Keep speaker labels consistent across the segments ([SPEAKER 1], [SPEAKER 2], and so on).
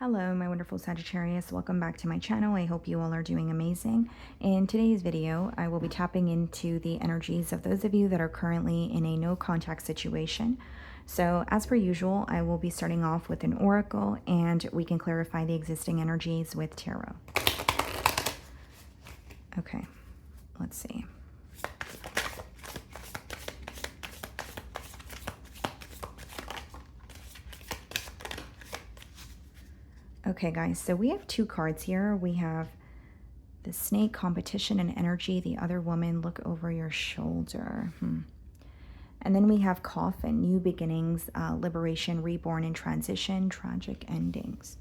[SPEAKER 1] Hello, my wonderful Sagittarius. Welcome back to my channel. I hope you all are doing amazing. In today's video, I will be tapping into the energies of those of you that are currently in a no contact situation. So as per usual, I will be starting off with an oracle and we can clarify the existing energies with tarot. Okay, let's see. Okay, guys, so we have two cards here. We have the snake, competition and energy. The other woman, look over your shoulder. And then we have coffin, new beginnings, liberation, reborn and transition, tragic endings.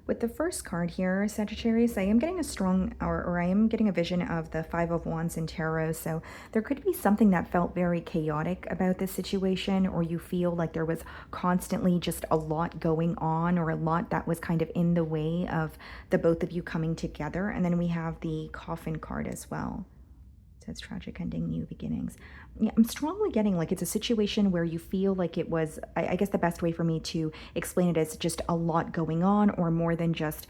[SPEAKER 1] With the first card here, Sagittarius, I am getting a strong, or I am getting a vision of the Five of Wands in tarot. So there could be something that felt very chaotic about this situation, or you feel like there was constantly just a lot going on, or a lot that was kind of in the way of the both of you coming together. And then we have the coffin card as well. It's tragic ending, new beginnings. Yeah, I'm strongly getting like it's a situation where you feel like it was, I guess the best way for me to explain it is just a lot going on, or more than just,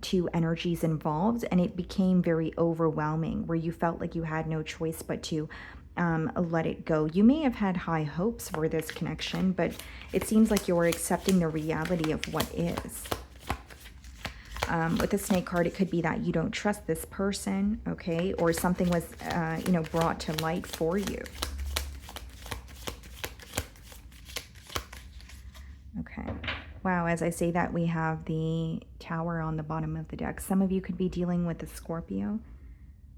[SPEAKER 1] two energies involved. And it became very overwhelming where you felt like you had no choice but to let it go. You may have had high hopes for this connection, but it seems like you're accepting the reality of what is. With the snake card, it could be that you don't trust this person, okay? Or something was, brought to light for you. Okay. Wow, as I say that, we have the Tower on the bottom of the deck. Some of you could be dealing with the Scorpio.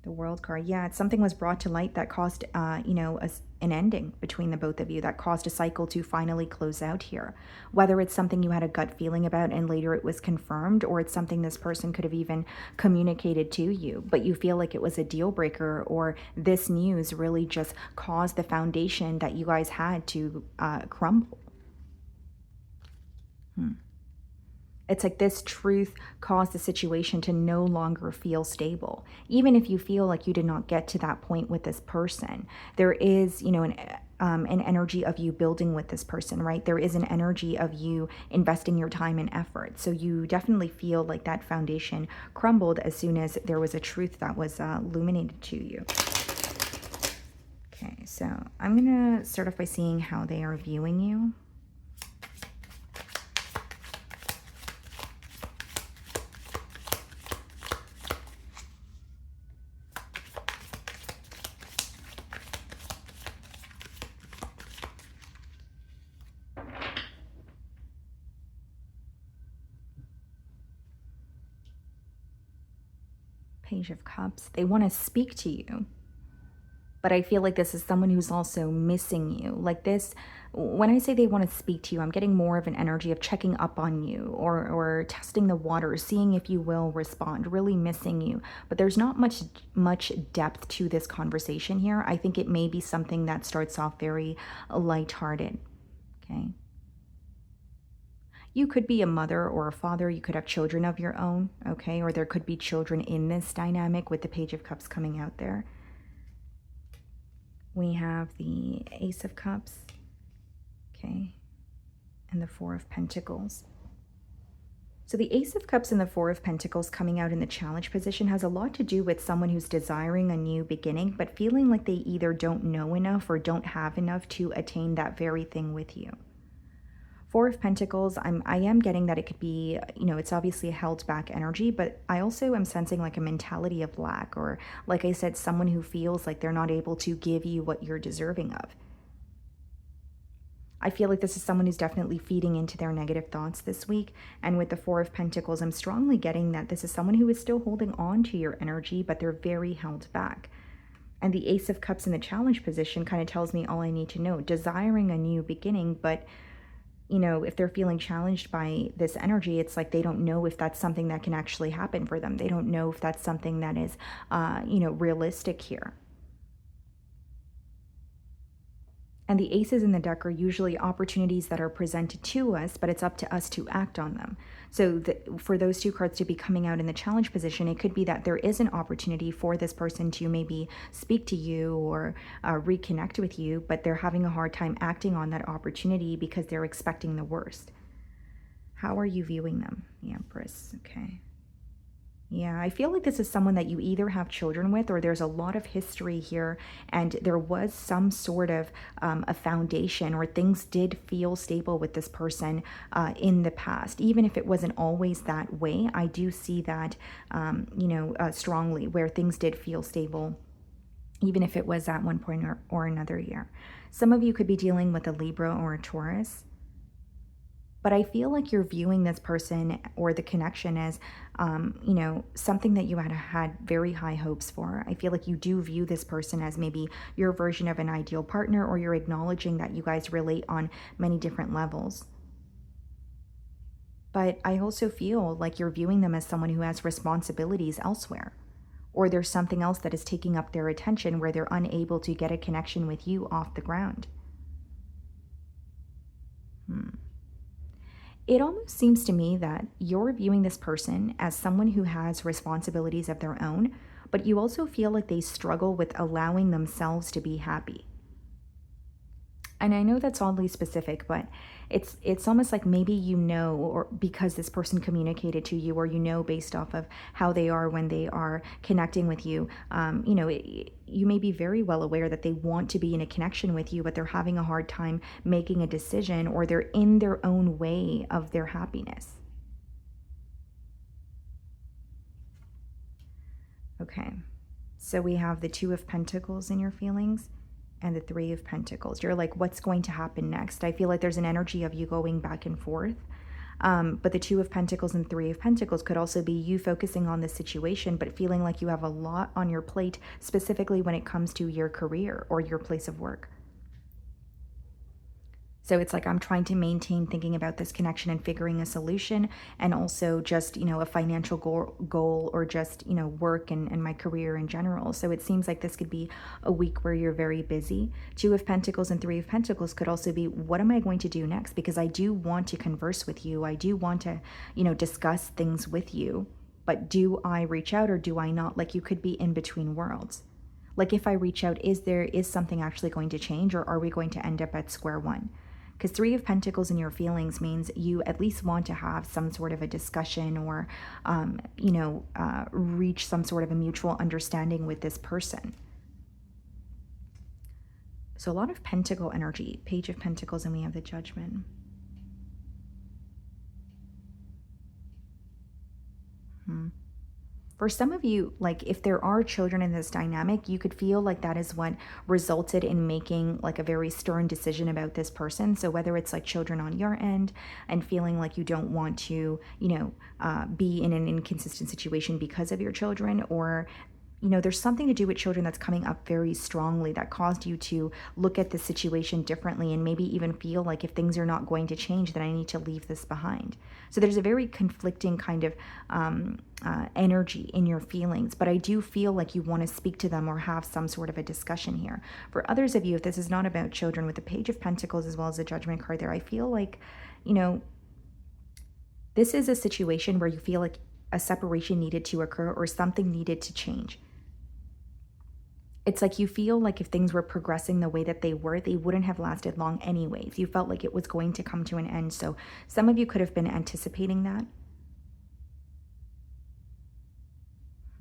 [SPEAKER 1] The World card. Yeah, something was brought to light that caused, an ending between the both of you, that caused a cycle to finally close out here. Whether it's something you had a gut feeling about and later it was confirmed, or it's something this person could have even communicated to you, but you feel like it was a deal breaker, or this news really just caused the foundation that you guys had to crumble. It's like this truth caused the situation to no longer feel stable. Even if you feel like you did not get to that point with this person, there is, an energy of you building with this person, right? There is an energy of you investing your time and effort. So you definitely feel like that foundation crumbled as soon as there was a truth that was illuminated to you. Okay, so I'm going to start off by seeing how they are viewing you. Page of Cups. They want to speak to you, but I feel like this is someone who's also missing you. Like this, when I say they want to speak to you, I'm getting more of an energy of checking up on you, or testing the waters, seeing if you will respond, really missing you. But there's not much depth to this conversation here. I think it may be something that starts off very lighthearted. Okay. You could be a mother or a father. You could have children of your own, okay? Or there could be children in this dynamic with the Page of Cups coming out there. We have the Ace of Cups, okay? And the Four of Pentacles. So the Ace of Cups and the Four of Pentacles coming out in the challenge position has a lot to do with someone who's desiring a new beginning, but feeling like they either don't know enough or don't have enough to attain that very thing with you. Four of Pentacles, I am getting that it could be, it's obviously a held back energy, but I also am sensing like a mentality of lack, or like I said, someone who feels like they're not able to give you what you're deserving of. I feel like this is someone who's definitely feeding into their negative thoughts this week. And with the Four of Pentacles, I'm strongly getting that this is someone who is still holding on to your energy, but they're very held back. And the Ace of Cups in the challenge position kind of tells me all I need to know. Desiring a new beginning, but if they're feeling challenged by this energy, it's like they don't know if that's something that can actually happen for them. They don't know if that's something that is, realistic here. And the aces in the deck are usually opportunities that are presented to us, but it's up to us to act on them. So for those two cards to be coming out in the challenge position, it could be that there is an opportunity for this person to maybe speak to you or reconnect with you, but they're having a hard time acting on that opportunity because they're expecting the worst. How are you viewing them? The Empress. Okay. Yeah, I feel like this is someone that you either have children with or there's a lot of history here and there was some sort of a foundation or things did feel stable with this person in the past. Even if it wasn't always that way, I do see that, strongly where things did feel stable, even if it was at one point or another year. Some of you could be dealing with a Libra or a Taurus. But I feel like you're viewing this person or the connection as, something that you had very high hopes for. I feel like you do view this person as maybe your version of an ideal partner, or you're acknowledging that you guys relate on many different levels. But I also feel like you're viewing them as someone who has responsibilities elsewhere, or there's something else that is taking up their attention where they're unable to get a connection with you off the ground. It almost seems to me that you're viewing this person as someone who has responsibilities of their own, but you also feel like they struggle with allowing themselves to be happy. And I know that's oddly specific, but it's almost like maybe or because this person communicated to you, or based off of how they are when they are connecting with you, you may be very well aware that they want to be in a connection with you, but they're having a hard time making a decision, or they're in their own way of their happiness. Okay, so we have the Two of Pentacles in your feelings and the Three of Pentacles. You're like, what's going to happen next? I feel like there's an energy of you going back and forth. But the Two of Pentacles and Three of Pentacles could also be you focusing on the situation, but feeling like you have a lot on your plate, specifically when it comes to your career or your place of work. So it's like I'm trying to maintain thinking about this connection and figuring a solution, and also just, a financial goal or just, work and my career in general. So it seems like this could be a week where you're very busy. Two of Pentacles and Three of Pentacles could also be, what am I going to do next? Because I do want to converse with you. I do want to, discuss things with you. But do I reach out or do I not? Like, you could be in between worlds. Like, if I reach out, is something actually going to change, or are we going to end up at square one? Because Three of Pentacles in your feelings means you at least want to have some sort of a discussion, or, reach some sort of a mutual understanding with this person. So a lot of Pentacle energy, Page of Pentacles, and we have the Judgment. For some of you, like if there are children in this dynamic, you could feel like that is what resulted in making like a very stern decision about this person. So whether it's like children on your end and feeling like you don't want to, be in an inconsistent situation because of your children, or there's something to do with children that's coming up very strongly that caused you to look at the situation differently, and maybe even feel like if things are not going to change, then I need to leave this behind. So there's a very conflicting kind of energy in your feelings, but I do feel like you want to speak to them or have some sort of a discussion here. For others of you, if this is not about children, with the Page of Pentacles as well as the Judgment card there, I feel like, this is a situation where you feel like a separation needed to occur or something needed to change. It's like you feel like if things were progressing the way that they were, they wouldn't have lasted long anyways. You felt like it was going to come to an end. So some of you could have been anticipating that.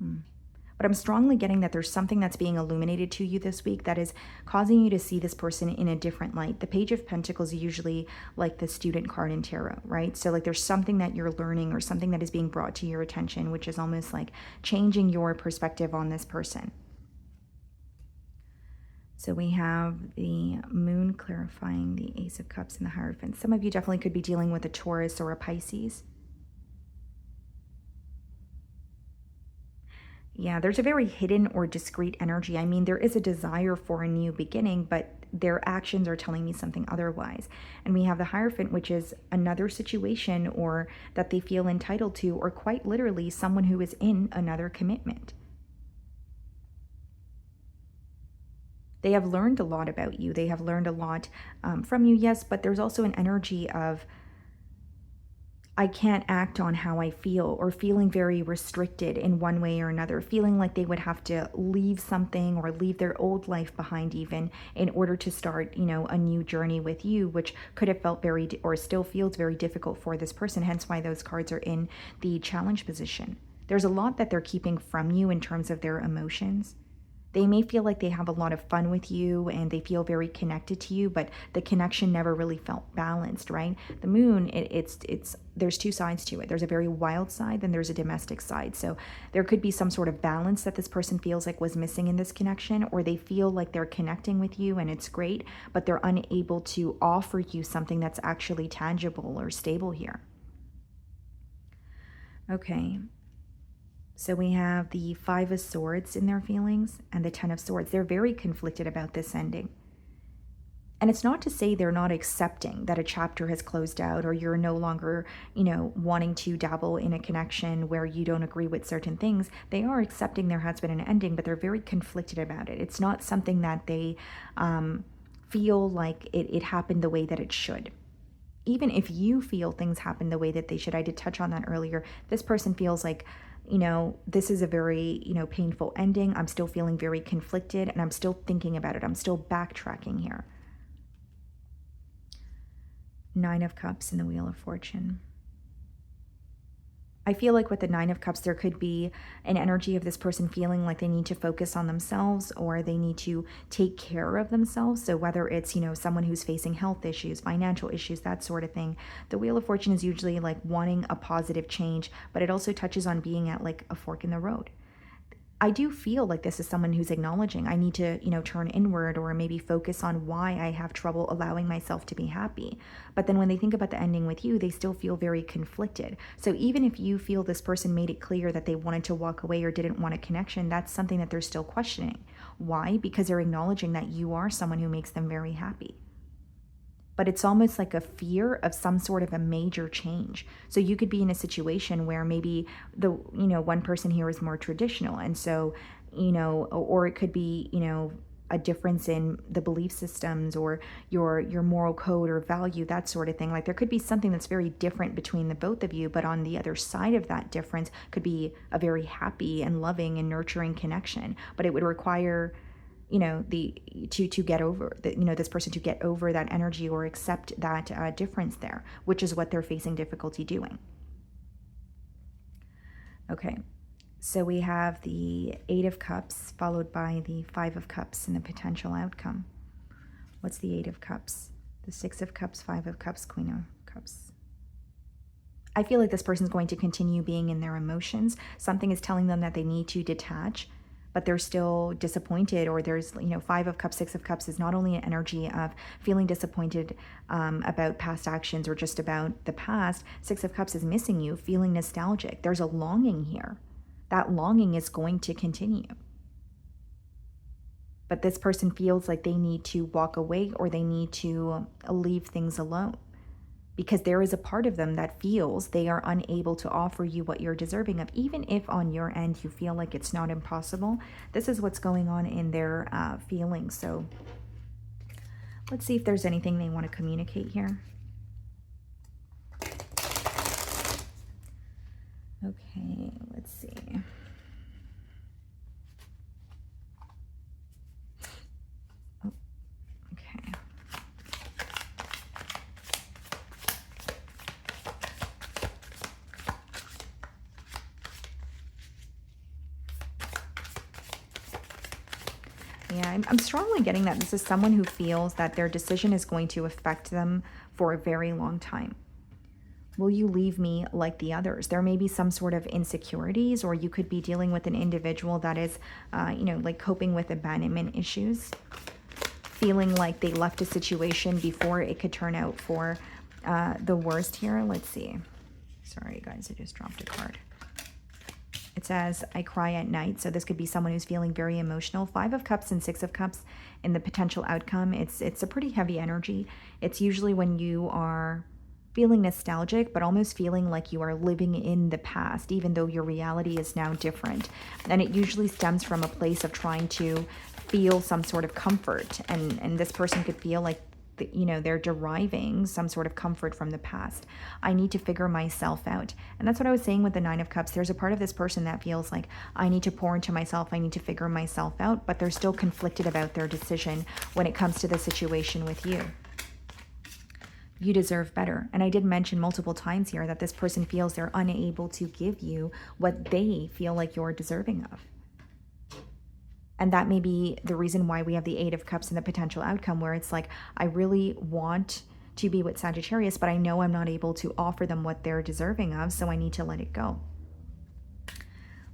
[SPEAKER 1] But I'm strongly getting that there's something that's being illuminated to you this week that is causing you to see this person in a different light. The Page of Pentacles is usually like the student card in tarot, right? So like there's something that you're learning or something that is being brought to your attention, which is almost like changing your perspective on this person. So we have the Moon clarifying, the Ace of Cups, and the Hierophant. Some of you definitely could be dealing with a Taurus or a Pisces. Yeah, there's a very hidden or discreet energy. I mean, there is a desire for a new beginning, but their actions are telling me something otherwise. And we have the Hierophant, which is another situation or that they feel entitled to, or quite literally someone who is in another commitment. They have learned a lot about you. They have learned a lot from you, yes, but there's also an energy of, I can't act on how I feel, or feeling very restricted in one way or another, feeling like they would have to leave something or leave their old life behind even in order to start, a new journey with you, which could have felt very, or still feels very difficult for this person. Hence why those cards are in the challenge position. There's a lot that they're keeping from you in terms of their emotions. They may feel like they have a lot of fun with you and they feel very connected to you, but the connection never really felt balanced, right? The moon, it's there's two sides to it. There's a very wild side, then there's a domestic side. So there could be some sort of balance that this person feels like was missing in this connection, or they feel like they're connecting with you and it's great, but they're unable to offer you something that's actually tangible or stable here. Okay. So we have the Five of Swords in their feelings and the Ten of Swords. They're very conflicted about this ending. And it's not to say they're not accepting that a chapter has closed out, or you're no longer, wanting to dabble in a connection where you don't agree with certain things. They are accepting there has been an ending, but they're very conflicted about it. It's not something that they feel like it happened the way that it should. Even if you feel things happen the way that they should, I did touch on that earlier, this person feels like, this is a very, painful ending. I'm still feeling very conflicted and I'm still thinking about it. I'm still backtracking here. Nine of Cups and the Wheel of Fortune. I feel like with the Nine of Cups, there could be an energy of this person feeling like they need to focus on themselves, or they need to take care of themselves. So whether it's, someone who's facing health issues, financial issues, that sort of thing. The Wheel of Fortune is usually like wanting a positive change, but it also touches on being at like a fork in the road. I do feel like this is someone who's acknowledging I need to, turn inward, or maybe focus on why I have trouble allowing myself to be happy. But then when they think about the ending with you, they still feel very conflicted. So even if you feel this person made it clear that they wanted to walk away or didn't want a connection, that's something that they're still questioning. Why? Because they're acknowledging that you are someone who makes them very happy. But it's almost like a fear of some sort of a major change. So you could be in a situation where maybe the, one person here is more traditional. And so, or it could be, a difference in the belief systems or your moral code or value, that sort of thing. Like there could be something that's very different between the both of you, but on the other side of that difference could be a very happy and loving and nurturing connection. But it would require to get over this person to get over that energy or accept that difference there, which is what they're facing difficulty doing. Okay, so we have the Eight of Cups followed by the Five of Cups and the potential outcome. What's the Eight of Cups? The Six of Cups, Five of Cups, Queen of Cups. I feel like this person's going to continue being in their emotions. Something is telling them that they need to detach, but they're still disappointed. Or there's, Five of Cups, Six of Cups is not only an energy of feeling disappointed about past actions or just about the past. Six of Cups is missing you, feeling nostalgic. There's a longing here. That longing is going to continue. But this person feels like they need to walk away, or they need to leave things alone, because there is a part of them that feels they are unable to offer you what you're deserving of. Even if on your end you feel like it's not impossible, this is what's going on in their feelings. So let's see if there's anything they want to communicate here. Okay, let's see. Oh, okay. Yeah, I'm strongly getting that this is someone who feels that their decision is going to affect them for a very long time. Will you leave me like the others? There may be some sort of insecurities, or you could be dealing with an individual that is, like coping with abandonment issues, feeling like they left a situation before it could turn out for the worst here. Let's see. Sorry, guys, I just dropped a card. It says, I cry at night. So this could be someone who's feeling very emotional. Five of Cups and Six of Cups in the potential outcome. It's a pretty heavy energy. It's usually when you are feeling nostalgic, but almost feeling like you are living in the past, even though your reality is now different. And it usually stems from a place of trying to feel some sort of comfort. And this person could feel like, you know, they're deriving some sort of comfort from the past. I need to figure myself out. And that's what I was saying with the Nine of Cups. There's a part of this person that feels like, I need to pour into myself, I need to figure myself out, but they're still conflicted about their decision when it comes to the situation with you. You deserve better. And I did mention multiple times here that this person feels they're unable to give you what they feel like you're deserving of. And that may be the reason why we have the Eight of Cups and the potential outcome, where it's like, I really want to be with Sagittarius, but I know I'm not able to offer them what they're deserving of, so I need to let it go.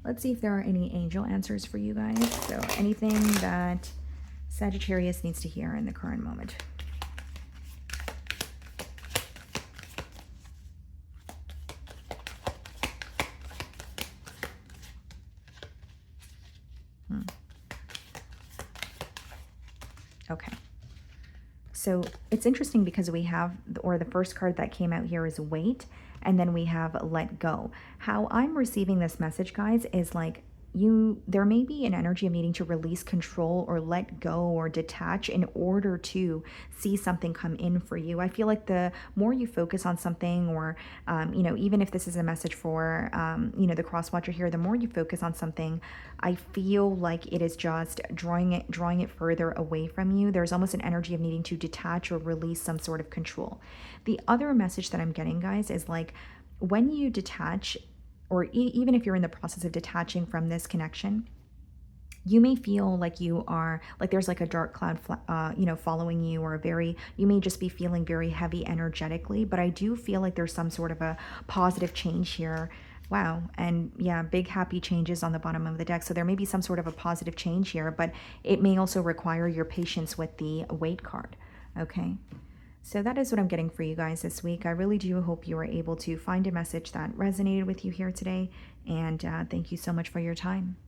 [SPEAKER 1] Let's see if there are any angel answers for you guys. So anything that Sagittarius needs to hear in the current moment. Okay. So it's interesting because we have, or the first card that came out here is wait, and then we have let go. How I'm receiving this message, guys, is like, there may be an energy of needing to release control or let go or detach in order to see something come in for you. I feel like the more you focus on something, or, you know, even if this is a message for, you know, the cross watcher here, the more you focus on something, I feel like it is just drawing it further away from you. There's almost an energy of needing to detach or release some sort of control. The other message that I'm getting, guys, is like, when you detach, or even if you're in the process of detaching from this connection, you may feel like you are, like there's like a dark cloud, you know, following you, or you may just be feeling very heavy energetically, but I do feel like there's some sort of a positive change here. Wow. And yeah, big happy changes on the bottom of the deck. So there may be some sort of a positive change here, but it may also require your patience with the wait card. Okay. So that is what I'm getting for you guys this week. I really do hope you were able to find a message that resonated with you here today. And thank you so much for your time.